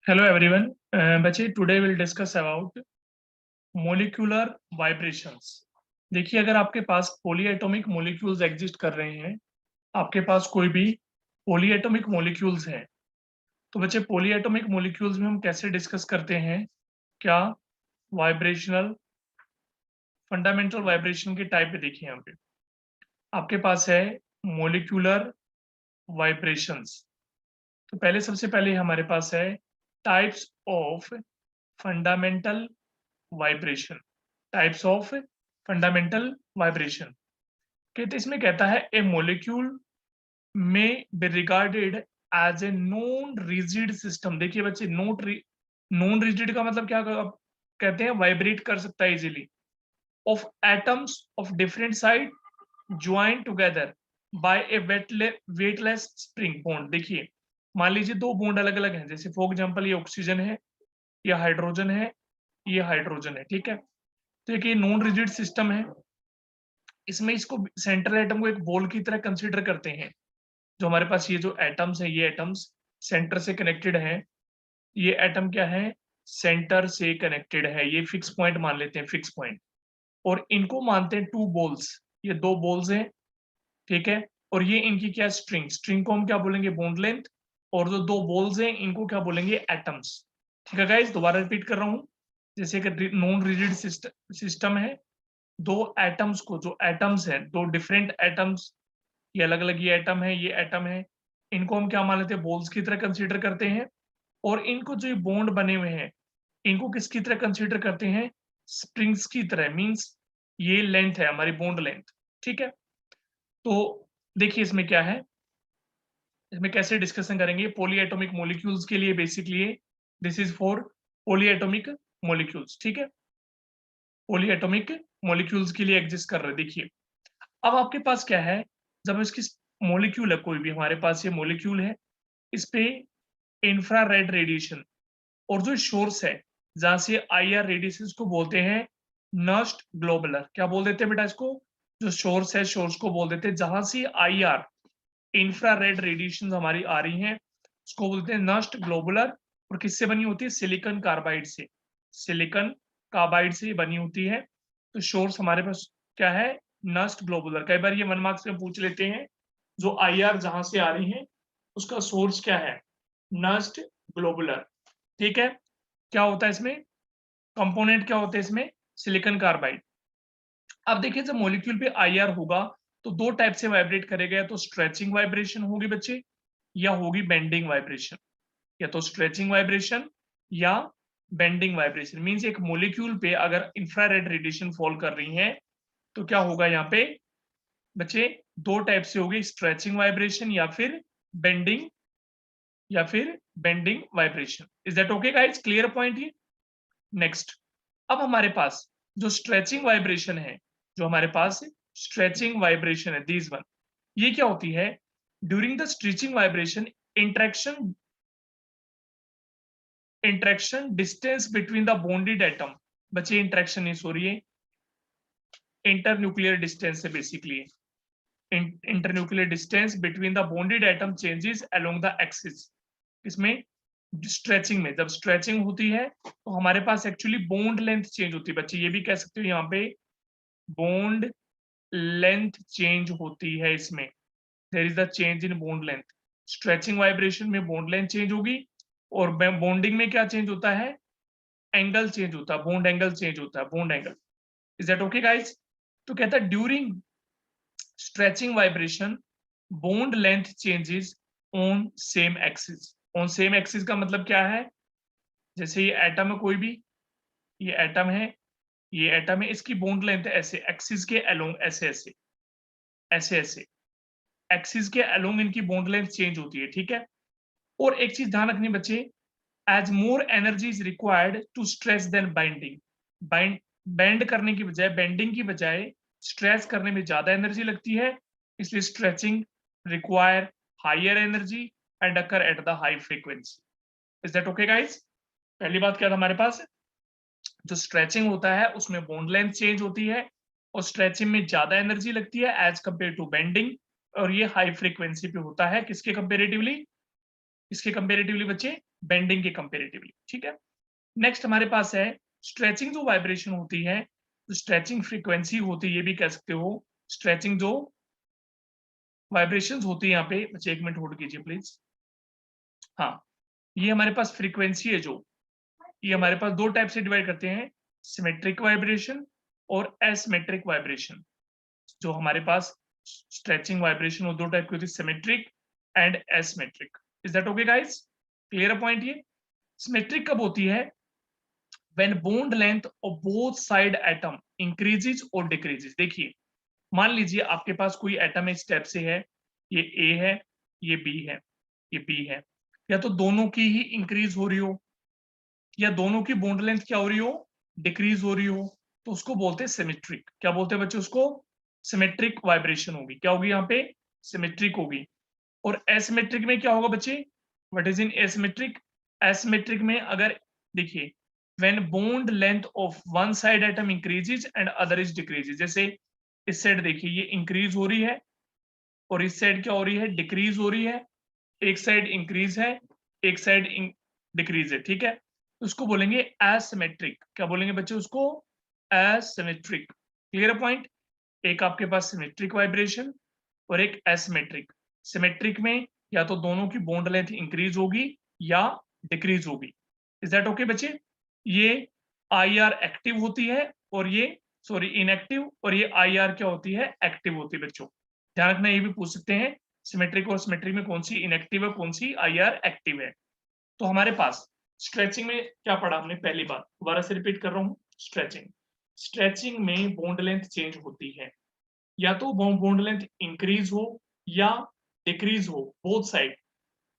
Hello everyone. बच्चे today will discuss about molecular vibrations. देखिए, अगर आपके पास पॉलीएटॉमिक मोलिक्यूल्स एग्जिस्ट कर रहे हैं, आपके पास कोई भी पॉलीएटॉमिक मोलिक्यूल्स हैं, तो बच्चे पॉलीएटॉमिक मोलिक्यूल्स में हम कैसे डिस्कस करते हैं? क्या वाइब्रेशनल फंडामेंटल वाइब्रेशन के टाइप पे देखिए यहाँ पे आपके पास है मोलिकुलर वाइब्रेशंस। तो पहले सबसे पहले हमारे पास है types of fundamental vibration. Types of fundamental vibration कहते इसमें कहता है ए मॉलिक्यूल में be regarded as a non rigid system. देखिए बच्चे, नॉन रिजिड का मतलब क्या कहते हैं? वाइब्रेट कर सकता है easily, of atoms of different side join together by A weightless spring bond. देखिए, मान लीजिए दो बॉन्ड अलग अलग हैं, जैसे फॉर एग्जांपल ये ऑक्सीजन है, ये हाइड्रोजन है, ये हाइड्रोजन है, ठीक है। तो एक ये नॉन रिजिड सिस्टम है, इसमें इसको सेंट्रल एटम को एक बॉल की तरह कंसीडर करते हैं। जो हमारे पास ये जो एटम्स है, ये एटम्स सेंटर से कनेक्टेड हैं। ये एटम क्या है? सेंटर से कनेक्टेड है। ये फिक्स पॉइंट मान लेते हैं, फिक्स पॉइंट। और इनको मानते हैं टू बॉल्स। ये दो बॉल्स हैं, ठीक है। और ये इनकी क्या? स्ट्रिंग। स्ट्रिंग को हम क्या बोलेंगे? Bond length. और जो दो बॉल्स हैं, इनको क्या बोलेंगे? एटम्स। ठीक है गाइस, दोबारा रिपीट कर रहा हूँ। जैसे एक नॉन रिजिड सिस्टम है, दो एटम्स को, जो एटम्स हैं, दो डिफरेंट एटम्स, ये अलग अलग, ये एटम है, ये एटम है, इनको हम क्या मान लेते हैं? बॉल्स की तरह कंसीडर करते हैं। और इनको जो बॉन्ड बने हुए हैं, इनको किसकी तरह कंसीडर करते हैं? स्प्रिंग्स की तरह। मींस ये लेंथ है हमारी, बॉन्ड लेंथ, ठीक है। तो देखिए इसमें क्या है, इसमें कैसे डिस्कशन करेंगे पॉलीएटॉमिक मॉलिक्यूल्स के लिए। Basically this is for polyatomic molecules, ठीक है। पॉलीएटॉमिक मॉलिक्यूल्स के लिए एग्जिस्ट कर रहे हैं। देखिए, अब आपके पास क्या है, जब इसकी मॉलिक्यूल है, कोई भी हमारे पास ये मॉलिक्यूल है, इस पे इंफ्रारेड रेडिएशन, और जो सोर्स है जहां से आईआर रेडिएशन को बोलते हैं नस्ट ग्लोबुलर। क्या बोल देते हैं बेटा इसको? जो सोर्स है, सोर्स को बोल देते हैं जहां से आईआर इंफ्रारेड रेडिएशन हमारी आ रही हैं, उसको बोलते हैं नस्ट ग्लोबुलर। और किससे बनी होती है? सिलिकॉन कार्बाइड से। सिलिकॉन कार्बाइड से बनी होती है। तो सोर्स हमारे पास क्या है? नस्ट ग्लोबुलर। कई बार ये 1 मार्क्स में पूछ लेते हैं, जो आईआर जहां से आ रही है उसका सोर्स क्या है? नस्ट ग्लोबुलर, ठीक है। क्या होता है इसमें? कंपोनेंट क्या होते हैं इसमें? Silicon carbide. अब देखिए, जब मॉलिक्यूल पे आईआर होगा तो दो टाइप से वाइब्रेट करेगा, या तो स्ट्रेचिंग वाइब्रेशन होगी बच्चे, या होगी बेंडिंग वाइब्रेशन। या तो स्ट्रेचिंग वाइब्रेशन या बेंडिंग वाइब्रेशन। मींस एक मॉलिक्यूल पे अगर इंफ्रारेड रेडिएशन फॉल कर रही है, तो क्या होगा यहाँ पे बच्चे? दो टाइप से होगी, स्ट्रेचिंग वाइब्रेशन या फिर bending vibration. Is that okay guys? Clear point ये। नेक्स्ट, अब हमारे पास जो स्ट्रेचिंग वाइब्रेशन है, जो हमारे पास स्ट्रेचिंग वाइब्रेशन है, दिस वन, ये क्या होती है? During the stretching vibration, interaction interaction distance between the bonded atom. बच्चे इंटरेक्शन नहीं, सॉरी, इंटर न्यूक्लियर डिस्टेंस है basically. Inter nuclear distance between the bonded atom changes along the axis. इसमें stretching में, जब स्ट्रेचिंग होती है तो हमारे पास एक्चुअली बॉन्ड लेंथ चेंज होती है। बच्चे ये भी कह सकते हो यहाँ पे बॉन्ड लेंथ चेंज होती है। इसमें there is the change in bond length. Stretching vibration में बॉन्ड लेंथ चेंज होगी, और बॉन्डिंग में क्या चेंज होता है? एंगल चेंज होता है, बॉन्ड एंगल चेंज होता है, bond angle. Is that okay guys? तो कहता है during stretching vibration bond length changes on same axis. On same axis का मतलब क्या है? जैसे ये एटम है, कोई भी, ये एटम है, ये एटम है, इसकी बॉन्ड लेंथ ऐसे एक्सिस के अलोंग, ऐसे ऐसे ऐसे ऐसे एक्सिस के अलोंग इनकी बॉन्ड लेंथ चेंज होती है, ठीक है। और एक चीज ध्यान रखनी बच्चे, as more energy is required to stress than binding. Bend करने की बजाय, बेंडिंग की बजाय स्ट्रेस करने में ज्यादा एनर्जी लगती है, इसलिए stretching require higher energy and occur at the high frequency. Is that okay guys? पहली बात क्या था हमारे पास? जो स्ट्रेचिंग होता है उसमें बॉन्ड लेंथ चेंज होती है, और स्ट्रेचिंग में ज्यादा एनर्जी लगती है एज कंपेयर टू बेंडिंग। और ये हाई फ्रीक्वेंसी पे होता है, किसके कंपेरेटिवली? इसके कंपेरेटिवली बच्चे, बेंडिंग के कंपेरेटिवली, ठीक है। नेक्स्ट हमारे पास है स्ट्रेचिंग, जो वाइब्रेशन होती है, तो स्ट्रेचिंग फ्रीक्वेंसी होती है, ये भी कह सकते हो। स्ट्रेचिंग जो वाइब्रेशंस होती है यहाँ पे, बच्चे 1 मिनट होल्ड कीजिए प्लीज। हाँ, ये हमारे पास फ्रीक्वेंसी है जो, ये हमारे पास 2 टाइप से डिवाइड करते हैं, सिमेट्रिक वाइब्रेशन और एसिमेट्रिक वाइब्रेशन। जो हमारे पास स्ट्रेचिंग वाइब्रेशन वो 2 टाइप की होती है, symmetric and asymmetric. Is that okay guys? Clear point ये? सिमेट्रिक कब होती है? When bond length of both side atom increases और डिक्रीजेस। देखिए, मान लीजिए आपके पास कोई एटम इस टाइप से है, ये ए है, ये बी है, ये बी है, या तो दोनों की ही इंक्रीज हो रही हो, या दोनों की बॉन्ड लेंथ क्या हो रही हो, डिक्रीज हो रही हो, तो उसको बोलते हैं सिमेट्रिक। क्या बोलते हैं बच्चे उसको? सिमेट्रिक वाइब्रेशन होगी। क्या होगी यहाँ पे? सिमेट्रिक होगी। और एसिमेट्रिक में क्या होगा बच्चे? What is in asymmetric? Asymmetric में अगर देखिए, when bond length of one side atom increases and other is decreases. जैसे इस साइड देखिए ये इंक्रीज हो रही है, और इस साइड क्या हो रही है? डिक्रीज हो रही है। एक साइड इंक्रीज है, एक साइड डिक्रीज है, ठीक है। उसको बोलेंगे एसिमेट्रिक। क्या बोलेंगे बच्चे उसको? एसिमेट्रिक। Clear point? एक आपके पास सिमेट्रिक वाइब्रेशन और एक एसिमेट्रिक। सिमेट्रिक में या तो दोनों की बॉन्ड लेंथ इंक्रीज होगी या डिक्रीज होगी। इज दैट ओके बच्चे? ये IR एक्टिव होती है, और ये सॉरी इनएक्टिव, और ये IR क्या होती है? एक्टिव होती है बच्चों। ध्यान रखना, ये भी पूछ सकते हैं सिमेट्रिक और सिमेट्रिक में कौन सी इनएक्टिव है, कौन सी IR एक्टिव है। तो हमारे पास स्ट्रेचिंग में क्या पढ़ा हमने? पहली बात दोबारा से रिपीट कर रहा हूँ, स्ट्रेचिंग। स्ट्रेचिंग में बॉन्ड लेंथ चेंज होती है, या तो बॉन्ड लेंथ इंक्रीज हो या डिक्रीज हो, बोथ साइड।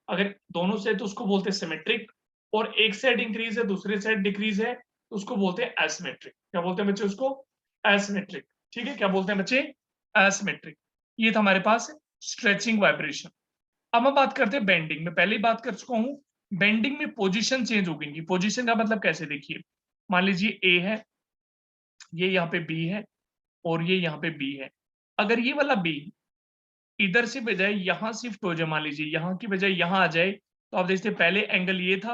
अगर दोनों से तो उसको बोलते हैं सिमेट्रिक, और एक साइड इंक्रीज है दूसरे साइड डिक्रीज है तो उसको बोलते हैं एसिमेट्रिक। क्या बोलते हैं बच्चे उसको? एसिमेट्रिक। ठीक है, क्या बोलते हैं बच्चे? एसिमेट्रिक। ये था हमारे पास स्ट्रेचिंग वाइब्रेशन। अब हम बात करते हैं बेंडिंग में। पहले ही बात कर चुका हूं, बेंडिंग में पोजीशन चेंज होगी। पोजीशन का मतलब कैसे? देखिए, मान लीजिए ए है, ये यहाँ पे बी है, और ये यहाँ पे बी है। अगर ये वाला बी इधर से बजाय यहाँ शिफ्ट हो जाए, मान लीजिए यहाँ की बजाय यहाँ आ जाए, तो आप देखते हैं पहले एंगल ये था,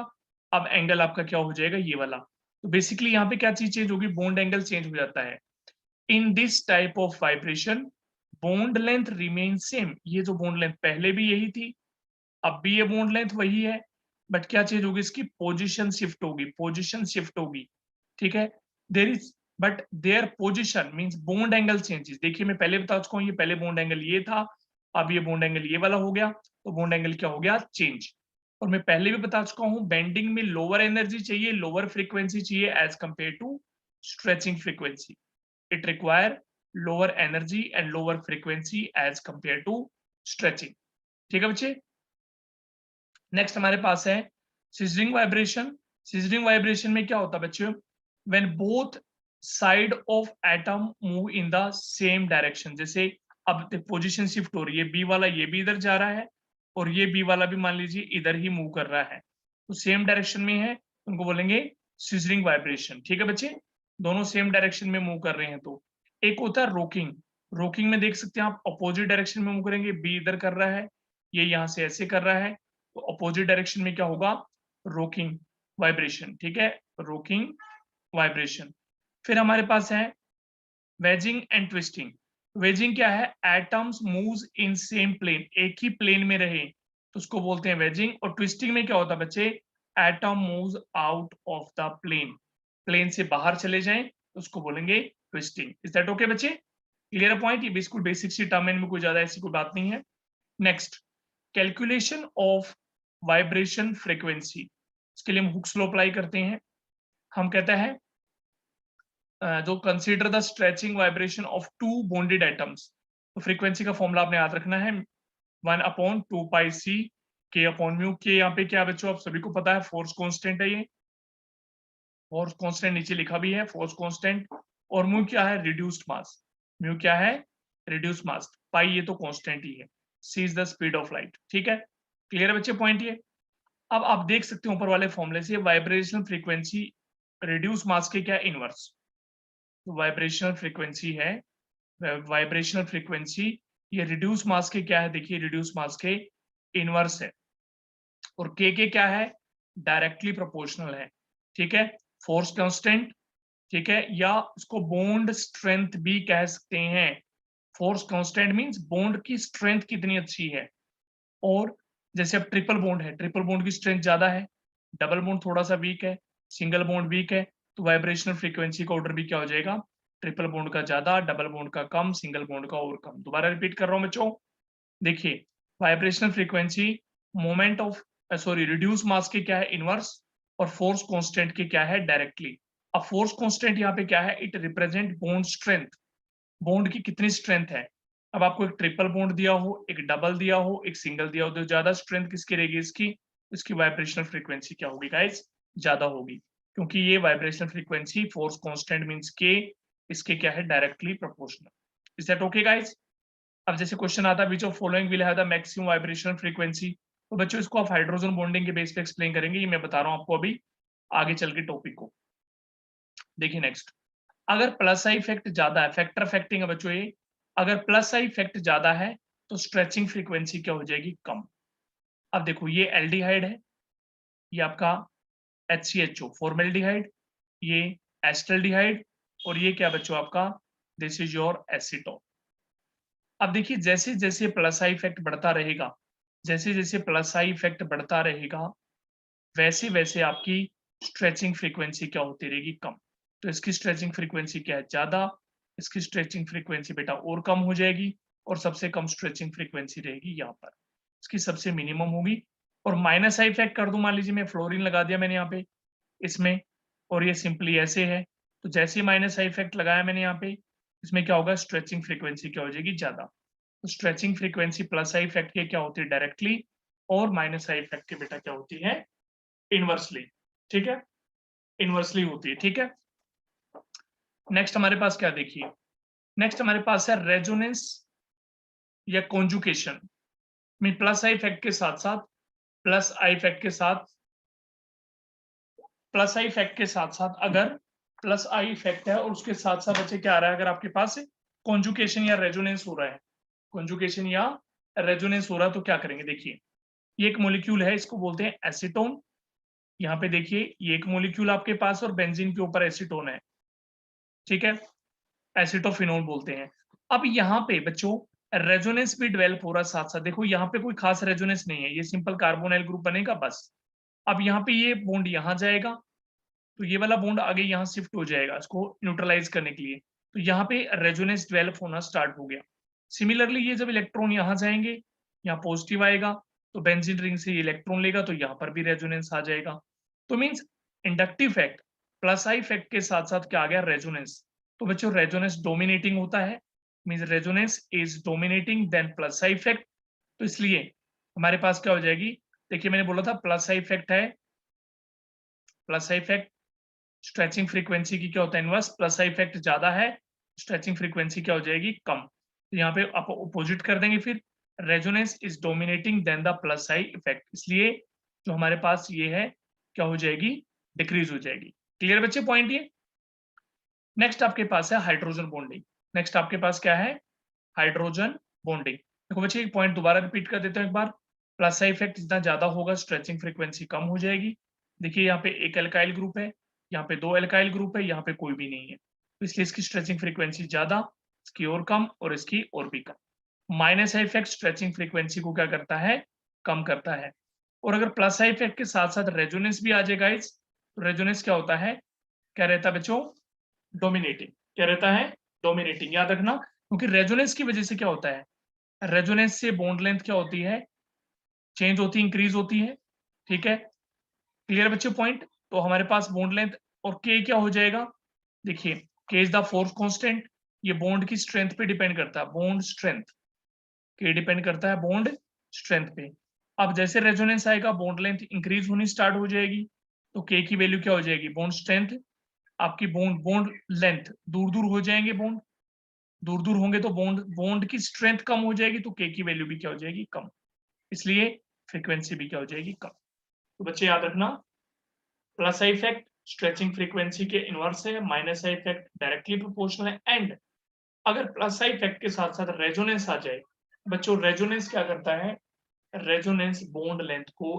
अब एंगल आपका क्या हो जाएगा? ये वाला। तो बेसिकली यहाँ पे क्या चीज चेंज होगी? बॉन्ड एंगल चेंज हो जाता है। In this type of vibration bond length remain same. ये जो बॉन्ड लेंथ पहले भी यही थी, अब भी ये बॉन्ड लेंथ वही है, बट क्या चेंज होगी? इसकी पोजीशन शिफ्ट होगी, पोजीशन शिफ्ट होगी, ठीक है। There is but there position means bond angle changes. देखिए, मैं पहले बता चुका हूँ, ये पहले बॉन्ड एंगल ये था, अब ये बॉन्ड एंगल ये वाला हो गया, तो बॉन्ड एंगल क्या हो गया? चेंज। और मैं पहले भी बता चुका हूँ, बेंडिंग में लोअर एनर्जी चाहिए, लोअर फ्रीक्वेंसी चाहिए as compare to stretching frequency. It require lower energy and lower frequency as compare to stretching. ठीक है बच्चे? नेक्स्ट हमारे पास है सिजरिंग वाइब्रेशन। सिजरिंग वाइब्रेशन में क्या होता है बच्चों? When both side of atom move in the same direction. जैसे अब पोजीशन शिफ्ट हो रही है, बी वाला ये भी इधर जा रहा है, और ये बी वाला भी मान लीजिए इधर ही मूव कर रहा है, तो सेम डायरेक्शन में है, उनको बोलेंगे सिजरिंग वाइब्रेशन। ठीक है बच्चे? दोनों सेम डायरेक्शन में मूव कर रहे हैं तो। एक होता है रोकिंग। रोकिंग में देख सकते हैं आप, अपोजिट डायरेक्शन में मूव करेंगे, बी इधर कर रहा है, ये यहाँ से ऐसे कर रहा है, तो अपोजिट डायरेक्शन में क्या होगा? Rocking vibration. ठीक है, रोकिंग वाइब्रेशन। फिर हमारे पास है वेजिंग एंड ट्विस्टिंग। वेजिंग क्या है? Atoms moves in same plane, एक ही प्लेन में रहे तो उसको बोलते हैं वेजिंग। और ट्विस्टिंग में क्या होता है बच्चे? Atom moves out of the plane, plane से बाहर चले जाएं तो उसको बोलेंगे ट्विस्टिंग। इज दैट ओके बच्चे? Clear point? ये बिल्कुल बेसिक सी टर्म है, इनमें कोई ज्यादा ऐसी कोई बात नहीं है। Next, calculation of vibration frequency. इसके लिए हम हुक्स लॉ अप्लाई करते हैं। हम कहते हैं जो consider the stretching vibration of two bonded atoms. तो फ्रीक्वेंसी का फॉर्मूला आपने याद रखना है, 1/2πc k अपॉन म्यू। के यहाँ पे क्या बच्चों आप सभी को पता है, फोर्स कांस्टेंट है। ये फोर्स कांस्टेंट नीचे लिखा भी है, फोर्स कांस्टेंट। और म्यू क्या है? रिड्यूस्ड मास। म्यू क्या है? रिड्यूस्ड मास। पाई ये तो कांस्टेंट ही है। C is the speed of light. ठीक है, क्लियर है बच्चे पॉइंट ये? अब आप देख सकते हो ऊपर वाले फॉर्मूले से वाइब्रेशनल फ्रीक्वेंसी रिड्यूस मास के क्या इनवर्स। तो वाइब्रेशनल फ्रीक्वेंसी है, वाइब्रेशनल फ्रीक्वेंसी ये रिड्यूस मास के क्या है? देखिए, रिड्यूस मास के इनवर्स है। और के क्या है, डायरेक्टली प्रोपोर्शनल है, ठीक है। फोर्स कांस्टेंट, ठीक है, या इसको बॉन्ड स्ट्रेंथ भी कह सकते हैं। फोर्स कांस्टेंट मींस बॉन्ड की स्ट्रेंथ कितनी अच्छी है। और जैसे अब ट्रिपल बॉन्ड है, ट्रिपल बॉन्ड की स्ट्रेंथ ज्यादा है, डबल बॉन्ड थोड़ा सा वीक है, सिंगल बॉन्ड वीक है, तो वाइब्रेशनल फ्रीक्वेंसी का ऑर्डर भी क्या हो जाएगा, ट्रिपल बॉन्ड का ज्यादा, डबल बॉन्ड का कम, सिंगल बॉन्ड का और कम। दोबारा रिपीट कर रहा हूं बच्चों, देखिए vibrational frequency moment of sorry reduce mass के क्या है, इनवर्स, और फोर्स कांस्टेंट के क्या है, डायरेक्टली। अब फोर्स कांस्टेंट यहाँ पे क्या है, it represent bond strength, bond की कितनी स्ट्रेंथ है। अब आपको एक ट्रिपल बॉन्ड दिया हो, एक डबल दिया हो, एक सिंगल दिया हो, तो ज्यादा स्ट्रेंथ किसकी रहेगी, इसकी वाइब्रेशनल फ्रीक्वेंसी क्या होगी गाइस, ज्यादा होगी, क्योंकि ये vibrational frequency force constant means के इसके क्या है, directly proportional. Is that okay guys. अब जैसे क्वेश्चन आता है, which of following will have the maximum vibrational frequency, तो बच्चों इसको आप हाइड्रोजन बॉन्डिंग के बेस पे एक्सप्लेन करेंगे, ये मैं बता रहा हूं आपको अभी आगे चल के टॉपिक को। देखिए नेक्स्ट, अगर प्लस आई इफेक्ट ज्यादा है, फैक्टर अफेक्टिंग है बच्चों ये, अगर प्लस आई इफेक्ट ज्यादा है तो स्ट्रेचिंग फ्रीक्वेंसी क्या हो जाएगी, कम। अब देखो ये एल्डिहाइड है, ये आपका HCHO फॉर्मेल्डिहाइड, ये एस्टल्डिहाइड, और ये क्या बच्चों आपका, दिस इज योर एसीटोन। अब देखिए जैसे जैसे प्लस आई इफेक्ट बढ़ता रहेगा, जैसे जैसे प्लस आई इफेक्ट बढ़ता रहेगा, वैसे वैसे आपकी स्ट्रेचिंग फ्रीक्वेंसी क्या होती रहेगी, कम। तो इसकी स्ट्रेचिंग फ्रीक्वेंसी क्या है, ज्यादा, इसकी स्ट्रेचिंग फ्रीक्वेंसी बेटा और कम हो जाएगी, और सबसे कम स्ट्रेचिंग फ्रीक्वेंसी रहेगी यहाँ पर, इसकी सबसे मिनिमम होगी। और माइनस आई इफेक्ट कर दूं, मान लीजिए मैं फ्लोरीन लगा दिया मैंने यहाँ पे इसमें, और ये सिंपली ऐसे है, तो जैसे ही माइनस आई इफेक्ट लगाया मैंने यहाँ पे, इसमें क्या होगा, स्ट्रेचिंग फ्रीक्वेंसी क्या हो जाएगी, ज्यादा। तो stretching frequency plus I effect के क्या होती है, डायरेक्टली, और माइनस आई इफेक्ट के बेटा क्या होती है, इनवर्सली, ठीक है, इनवर्सली होती है, ठीक है। नेक्स्ट हमारे पास क्या, देखिए नेक्स्ट हमारे पास है रेजोनेंस या conjugation, mean plus I effect के साथ साथ, प्लस आई इफेक्ट के साथ, प्लस आई इफेक्ट के साथ साथ, अगर प्लस आई इफेक्ट है और उसके साथ साथ बच्चे क्या आ रहा है, अगर आपके पास कॉन्जुकेशन या रेजोनेंस हो रहा है, कॉन्जुकेशन या रेजोनेंस हो रहा है, तो क्या करेंगे, देखिए ये एक मॉलिक्यूल है, इसको बोलते हैं एसीटोन। यहाँ पे देखिए ये एक मॉलिक्यूल आपके पास और बेंजीन के ऊपर एसीटोन है, ठीक है, एसिटोफिनोल बोलते हैं। अब यहाँ पे बच्चों रेजोनेंस भी डेवलप हो रहा है साथ साथ, देखो यहाँ पे कोई खास रेजोनेंस नहीं है, ये सिंपल कार्बोनाइल ग्रुप बनेगा बस। अब यहाँ पे ये बॉन्ड यहाँ जाएगा, तो ये वाला बॉन्ड आगे यहाँ शिफ्ट हो जाएगा इसको न्यूट्रलाइज करने के लिए, तो यहाँ पे रेजोनेंस डेवलप होना स्टार्ट हो गया। सिमिलरली ये जब इलेक्ट्रॉन यहाँ जाएंगे, यहाँ पॉजिटिव आएगा, तो बेंजीन रिंग से ये इलेक्ट्रॉन लेगा, तो यहाँ पर भी रेजोनेंस आ जाएगा। तो means inductive effect plus I effect के साथ साथ क्या आ गया, रेजोनेंस। तो बच्चों रेजोनेंस डोमिनेटिंग होता है, means resonance is dominating then plus I effect, तो इसलिए हमारे पास क्या हो जाएगी, देखिए मैंने बोला था प्लस आई इफेक्ट है, plus I effect stretching frequency की क्या होता है, इनवर्स, प्लस आई इफेक्ट ज्यादा है, स्ट्रेचिंग फ्रीक्वेंसी क्या हो जाएगी, कम। तो यहाँ पे आप अपोजिट कर देंगे, फिर resonance is dominating then the plus I effect, इसलिए जो हमारे पास ये है क्या हो जाएगी, डिक्रीज हो जाएगी। क्लियर बच्चे पॉइंट ये। नेक्स्ट आपके पास है हाइड्रोजन बॉन्डिंग, नेक्स्ट आपके पास क्या है, हाइड्रोजन बॉन्डिंग। देखो बच्चे एक पॉइंट दोबारा रिपीट कर देता हूँ एक बार, प्लस आई इफेक्ट जितना ज्यादा होगा स्ट्रेचिंग फ्रीक्वेंसी कम हो जाएगी। देखिए यहाँ पे एक एल्काइल ग्रुप है, यहाँ पे दो एल्काइल ग्रुप है, यहाँ पे कोई भी नहीं है, तो इसलिए इसकी स्ट्रेचिंग फ्रीक्वेंसी ज्यादा, इसकी और कम, और इसकी और भी कम। Minus I effect stretching frequency को क्या करता है, कम करता है। और अगर प्लस आई इफेक्ट के साथ साथ रेजोनेंस भी आ जाएगा इस, तो रेजोनेंस क्या होता है, क्या रहता है बच्चों, डोमिनेटिंग, क्या रहता है, डोमिनेटिंग, याद रखना, क्योंकि रेजोनेंस की वजह से क्या होता है, रेजोनेंस से बॉन्ड लेंथ क्या होती है, चेंज होती है, इंक्रीज होती है, ठीक है। क्लियर बच्चे पॉइंट। तो हमारे पास बॉन्ड लेंथ और के क्या हो जाएगा, देखिए के इज द फोर्स कांस्टेंट, ये बॉन्ड की स्ट्रेंथ पे डिपेंड करता है, बॉन्ड स्ट्रेंथ, के डिपेंड करता है बॉन्ड स्ट्रेंथ पे। अब जैसे रेजोनेंस आएगा बॉन्ड लेंथ इंक्रीज होनी स्टार्ट हो जाएगी, तो के की वैल्यू क्या हो जाएगी, बॉन्ड स्ट्रेंथ, आपकी बॉन्ड बॉन्ड लेंथ दूर दूर हो जाएंगे, बॉन्ड दूर दूर होंगे तो बॉन्ड बॉन्ड की स्ट्रेंथ कम हो जाएगी, तो के की वैल्यू भी क्या हो जाएगी, कम, इसलिए फ्रीक्वेंसी भी क्या हो जाएगी, कम। तो बच्चे याद रखना, plus I effect stretching frequency के इनवर्स है, minus I effect directly proportional है, एंड अगर प्लस आई इफेक्ट के साथ साथ रेजोनेंस आ जाए, बच्चों रेजोनेंस क्या करता है, रेजोनेंस बॉन्ड लेंथ को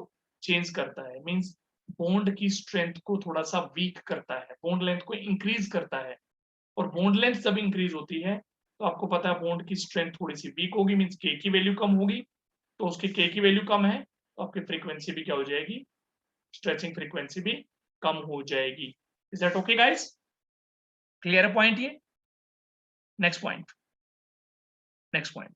चेंज करता है, मींस बॉन्ड की स्ट्रेंथ को थोड़ा सा वीक करता है, बॉन्ड लेंथ को इंक्रीज करता है। और बॉन्ड लेंथ जब इंक्रीज होती है तो आपको पता है बॉन्ड की स्ट्रेंथ थोड़ी सी वीक होगी, मींस के की वैल्यू कम होगी, तो उसकी के की वैल्यू कम है तो आपकी फ्रीक्वेंसी भी क्या हो जाएगी, स्ट्रेचिंग फ्रीक्वेंसी भी कम हो जाएगी। Is that okay guys? Clear point ये? Next point, next point.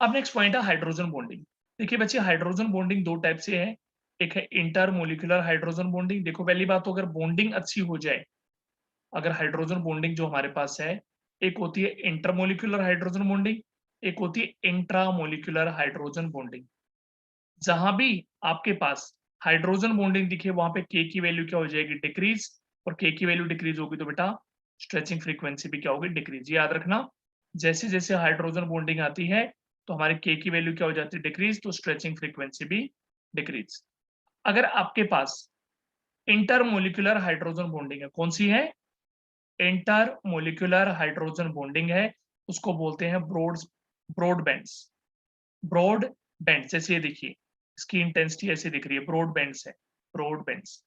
अब नेक्स्ट पॉइंट है हाइड्रोजन बॉन्डिंग। देखिए बच्चे, हाइड्रोजन बॉन्डिंग दो टाइप से है, एक है इंटरमोलिकुलर हाइड्रोजन बॉन्डिंग। देखो पहली बात तो अगर बॉन्डिंग अच्छी हो जाए, अगर हाइड्रोजन बॉन्डिंग जो हमारे पास है, एक होती है इंटरमोलिकुलर हाइड्रोजन बॉन्डिंग, एक होती है इंट्रामोलिकुलर हाइड्रोजन बॉन्डिंग। जहां भी आपके पास हाइड्रोजन बॉन्डिंग दिखे वहां पे के की वैल्यू क्या हो जाएगी, डिक्रीज, और के की वैल्यू डिक्रीज होगी तो बेटा स्ट्रेचिंग फ्रीक्वेंसी भी क्या होगी, डिक्रीज। याद रखना, जैसे जैसे हाइड्रोजन बॉन्डिंग आती है तो हमारे के की वैल्यू क्या हो जाती है, डिक्रीज, तो स्ट्रेचिंग फ्रीक्वेंसी भी डिक्रीज। अगर आपके पास इंटरमोलिकुलर हाइड्रोजन बॉन्डिंग है, कौन सी है, इंटरमोलिकुलर हाइड्रोजन बॉन्डिंग है, उसको बोलते हैं ब्रॉड बैंड्स। ब्रॉड बैंड, जैसे ये देखिए इसकी इंटेंसिटी ऐसे दिख रही है, ब्रॉड बैंड्स है, ब्रॉड बैंड्स,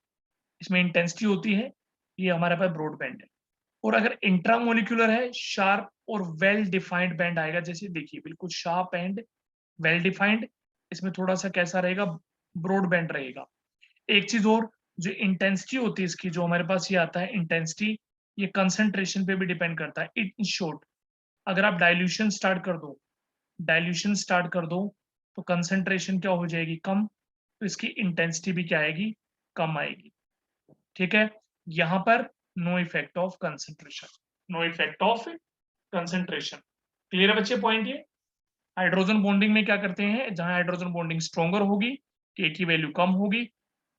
इसमें इंटेंसिटी होती है, ये हमारे पास ब्रॉड बैंड है। और अगर इंट्रामोलिकुलर है, शार्प और वेल डिफाइंड बैंड आएगा, जैसे देखिए बिल्कुल शार्प एंड वेल डिफाइंड, इसमें थोड़ा सा कैसा रहेगा, ब्रॉड बैंड रहेगा। एक चीज और, जो इंटेंसिटी होती है इसकी, जो हमारे पास ये आता है इंटेंसिटी, ये कंसंट्रेशन पे भी डिपेंड करता है। इन शॉर्ट, अगर आप डाइल्यूशन स्टार्ट कर दो, डाइल्यूशन स्टार्ट कर दो तो कंसंट्रेशन क्या हो जाएगी, कम, तो इसकी इंटेंसिटी भी क्या आएगी, कम आएगी। ठीक है, यहां पर no effect of concentration, no effect of concentration. Clear है बच्चे पॉइंट ये? हाइड्रोजन बॉन्डिंग में क्या करते हैं, जहां हाइड्रोजन बॉन्डिंग स्ट्रॉन्गर होगी, के की वैल्यू कम होगी,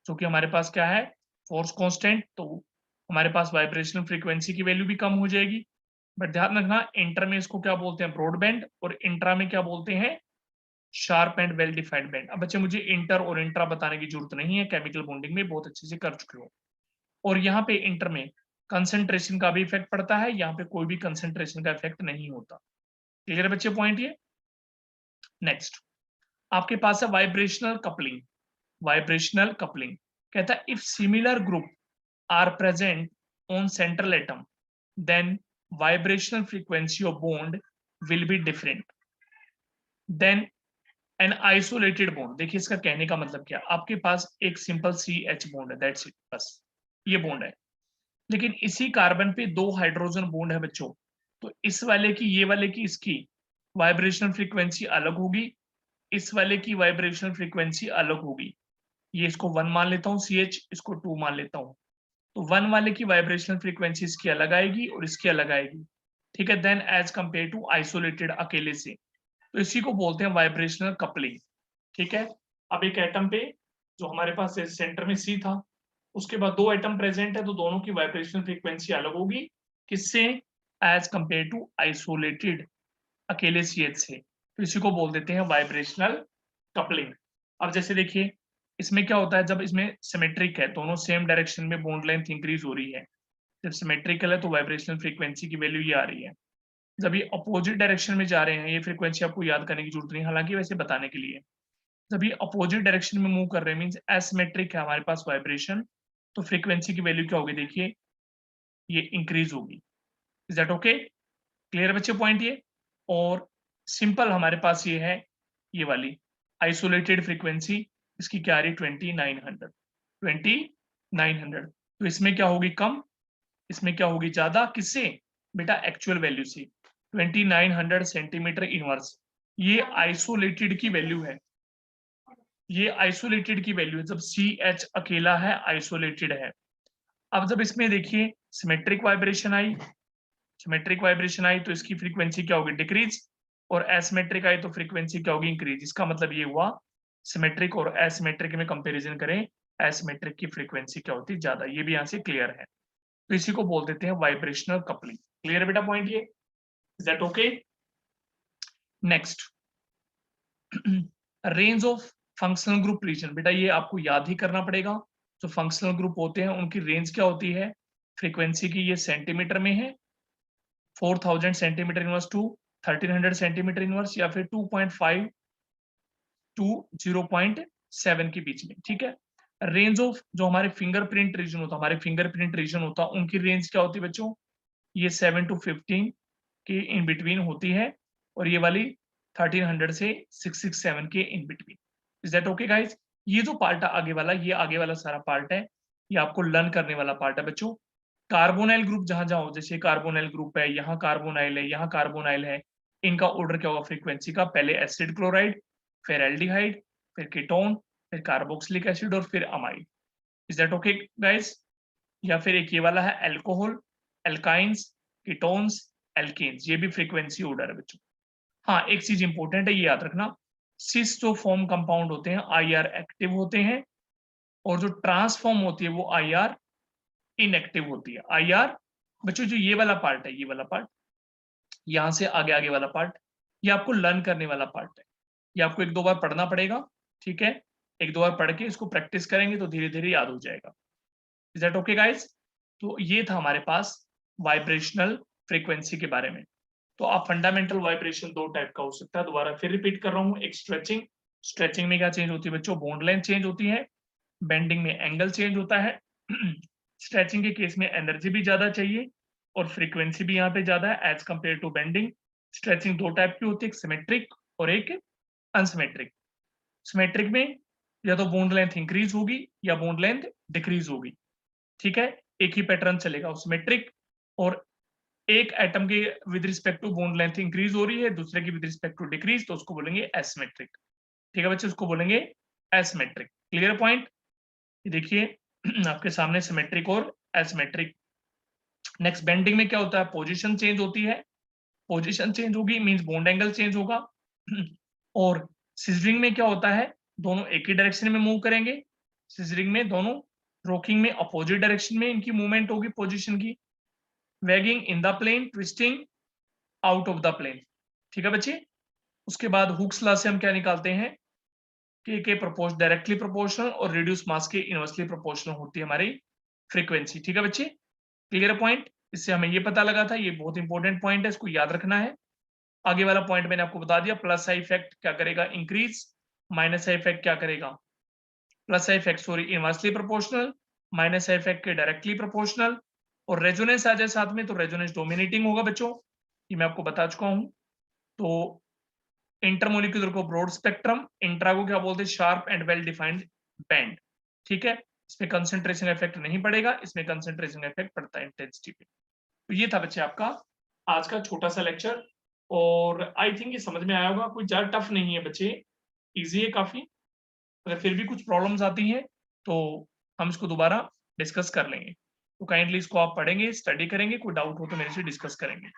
जो कि हमारे पास क्या है, फोर्स कांस्टेंट, तो हमारे पास वाइब्रेशनल फ्रीक्वेंसी की वैल्यू भी कम हो जाएगी। बट ध्यान रखना, इंटर में इसको क्या बोलते हैं, ब्रॉडबैंड, और इंट्रा में क्या बोलते हैं, sharp and well defined band. अब बच्चे मुझे इंटर और इंट्रा बताने की जरूरत नहीं है, केमिकल बॉन्डिंग में बहुत अच्छे से कर चुके हो। और यहाँ पे इंटर में कंसंट्रेशन का भी इफेक्ट पड़ता है, यहाँ पे कोई भी कंसंट्रेशन का इफेक्ट नहीं होता। क्लियर है बच्चे पॉइंट ये? नेक्स्ट आपके पास है वाइब्रेशनल कपलिंग। वाइब्रेशनल कपलिंग कहता है, if similar group are present on central atom then vibrational frequency of bond will be different than an isolated bond। देखिए इसका कहने का मतलब क्या, आपके पास एक सिंपल CH बॉन्ड है, दैट्स इट, बस ये बॉन्ड है, लेकिन इसी कार्बन पे दो हाइड्रोजन बॉन्ड है बच्चों, तो इस वाले की, ये वाले की, इसकी वाइब्रेशनल फ्रीक्वेंसी अलग होगी, इस वाले की वाइब्रेशनल फ्रीक्वेंसी अलग होगी। ये इसको 1 मान लेता हूँ CH, इसको 2 मान लेता हूँ, तो 1 वाले की वाइब्रेशनल फ्रीक्वेंसी इसकी अलग आएगी और इसकी अलग आएगी। ठीक है, then as compare to isolated, अकेले से, तो इसी को बोलते हैं वाइब्रेशनल कपलिंग। ठीक है, अब एक एटम पे जो हमारे पास सेंटर में C था, उसके बाद दो एटम प्रेजेंट है, तो दोनों की वाइब्रेशनल फ्रीक्वेंसी अलग होगी, किससे, एज कंपेयर टू आइसोलेटेड, अकेले CH से, तो इसी को बोल देते हैं वाइब्रेशनल कपलिंग। अब जैसे देखिए इसमें क्या होता है, जब इसमें सिमेट्रिक है, दोनों सेम डायरेक्शन में बॉन्ड लेंथ इंक्रीज हो रही है, जब सिमेट्रिकल है तो वाइब्रेशनल फ्रीक्वेंसी की वैल्यू ये आ रही है। जब ये अपोजिट डायरेक्शन में जा रहे हैं, ये फ्रीक्वेंसी आपको याद करने की जरूरत नहीं, हालांकि वैसे बताने के लिए, जब ये अपोजिट डायरेक्शन में मूव कर रहे हैं, मींस एसिमेट्रिक है हमारे पास वाइब्रेशन, तो फ्रीक्वेंसी की वैल्यू क्या होगी, देखिए ये इंक्रीज होगी। Is that okay? क्लियर बच्चे पॉइंट ये? और सिंपल हमारे पास ये है, ये वाली आइसोलेटेड फ्रीक्वेंसी, इसकी क्या आ रही है, 2900, 2900, तो इसमें क्या होगी, कम, इसमें क्या होगी, ज्यादा, किससे बेटा, एक्चुअल वैल्यू से, 2900 सेंटीमीटर इनवर्स। ये आइसोलेटेड की वैल्यू है, ये आइसोलेटेड की वैल्यू है, जब CH अकेला है, आइसोलेटेड है। अब जब इसमें देखिए सिमेट्रिक वाइब्रेशन आई, सिमेट्रिक वाइब्रेशन आई तो इसकी फ्रीक्वेंसी क्या होगी, डिक्रीज, और एसिमेट्रिक आई तो फ्रीक्वेंसी क्या होगी, इंक्रीज। इसका मतलब ये हुआ, सिमेट्रिक और एसिमेट्रिक में कंपैरिजन करें, एसिमेट्रिक की फ्रीक्वेंसी क्या होती है, ज्यादा। ये भी यहाँ से क्लियर है, तो इसी को बोल देते हैं वाइब्रेशनल कपलिंग। क्लियर है बेटा पॉइंट ये? Is that okay? Next range of functional group region. बेटा ये आपको याद ही करना पड़ेगा, जो फंक्शनल ग्रुप होते हैं उनकी रेंज क्या होती है फ्रीक्वेंसी की, ये सेंटीमीटर में है, 4000 centimetre inverse two 1300 centimetre inverse, या फिर 2.5 टू 0.7 के बीच में। ठीक है, रेंज ऑफ जो हमारे फिंगरप्रिंट रीजन होता, उनकी रेंज क्या होती है बच्चों? ये 7 to 15 के इन बिटवीन होती है, और ये वाली 1300 से 667 के in between. Is that okay guys? ये जो पार्ट है आगे वाला, ये आगे वाला सारा पार्ट है, ये आपको लर्न करने वाला पार्ट है बच्चों। कार्बोनाइल ग्रुप जहां जहां हो, जैसे कार्बोनाइल ग्रुप है, यहाँ कार्बोनाइल है, यहाँ कार्बोनाइल है, इनका ऑर्डर क्या होगा फ्रीक्वेंसी का? पहले एसिड क्लोराइड, फिर एल्डिहाइड, फिर कीटोन, फिर कार्बोक्सिलिक एसिड और फिर amide. Is that okay guys? या फिर एक ये वाला है एल्कोहल, एल्काइंस, कीटोन्स, एल्केन्स, ये भी फ्रीक्वेंसी ऑर्डर है बच्चों। हाँ, एक चीज इंपॉर्टेंट है, ये याद रखना, सिस जो फॉर्म कंपाउंड होते हैं आईआर एक्टिव होते हैं, और जो ट्रांसफॉर्म होती है वो आईआर इनएक्टिव होती है। आईआर बच्चों जो ये वाला पार्ट है, ये वाला पार्ट, यहां से आगे आगे वाला पार्ट, ये आपको लर्न करने वाला पार्ट है, ये आपको एक दो बार पढ़ना पड़ेगा, ठीक है? एक दो बार पढ़ के इसको प्रैक्टिस करेंगे तो धीरे धीरे याद हो जाएगा। Is that okay guys? तो ये था हमारे पास वाइब्रेशनल फ्रीक्वेंसी के बारे में। तो आप फंडामेंटल वाइब्रेशन दो टाइप का हो सकता है, दोबारा फिर रिपीट कर रहा हूँ। एक स्ट्रेचिंग, स्ट्रेचिंग में क्या चेंज होती है बच्चों? बॉन्ड लेंथ चेंज होती है। बेंडिंग में एंगल चेंज होता है। स्ट्रेचिंग के केस में एनर्जी भी ज्यादा चाहिए और फ्रीक्वेंसी भी यहाँ पे ज्यादा है as compare to bending. Stretching दो टाइप की होती है, एक सिमेट्रिक और एक अनसिमेट्रिक। सिमेट्रिक में या तो बॉन्ड लेंथ इंक्रीज होगी या बॉन्ड लेंथ डिक्रीज होगी, ठीक है? एक ही पैटर्न चलेगा सिमेट्रिक, और एक एटम के with respect to bond length increase हो रही है, दूसरे की विद रिस्पेक्ट टू डिक्रीज, तो उसको बोलेंगे एसिमेट्रिक। ठीक है बच्चे, उसको बोलेंगे एसिमेट्रिक। Clear point? देखिए आपके सामने सिमेट्रिक और एसिमेट्रिक। नेक्स्ट, बेंडिंग में क्या होता है? पोजीशन चेंज होती है, पोजीशन चेंज होगी मींस बॉन्ड एंगल चेंज होगा। और सिजरिंग में क्या होता है? दोनों एक ही डायरेक्शन में मूव करेंगे। सिजरिंग में दोनों, रॉकिंग में अपोजिट डायरेक्शन में इनकी मूवमेंट होगी पोजीशन की। Wagging in the plane, twisting out of the plane. ठीक है बच्चे? उसके बाद हुक्स लॉ से हम क्या निकालते हैं? के प्रोपोर्शन डायरेक्टली प्रोपोर्शनल और रिड्यूस मास के इनवर्सली प्रोपोर्शनल होती है हमारी फ्रीक्वेंसी। ठीक है बच्चे? Clear point? इससे हमें ये पता लगा था, ये बहुत इंपॉर्टेंट पॉइंट है, इसको याद रखना है। आगे वाला पॉइंट मैंने आपको बता दिया, प्लस आई इफेक्ट क्या करेगा? इंक्रीज। माइनस आई इफेक्ट क्या करेगा? Plus I effect sorry inversely proportional, minus I effect के डायरेक्टली प्रोपोर्शनल। और रेजोनेंस आ जाए साथ में तो रेजोनेंस डोमिनेटिंग होगा बच्चों, ये मैं आपको बता चुका हूं। तो इंटरमोलिक्यूलर को ब्रॉड स्पेक्ट्रम, इंट्रा को क्या बोलते हैं? Sharp and well defined band. ठीक है? इसमें कंसंट्रेशन इफेक्ट नहीं पड़ेगा, इसमें कंसंट्रेशन इफेक्ट पड़ता है इंटेंसिटी पे। तो ये था बच्चे आपका आज का छोटा सा लेक्चर, और आई थिंक ये समझ में आया होगा। कोई ज्यादा टफ नहीं है बच्चे, इजी है काफी। अगर फिर भी कुछ प्रॉब्लम्स आती हैं तो हम इसको दोबारा डिस्कस कर लेंगे। तो काइंडली इसको आप पढ़ेंगे, स्टडी करेंगे, कोई डाउट हो तो मेरे से डिस्कस करेंगे।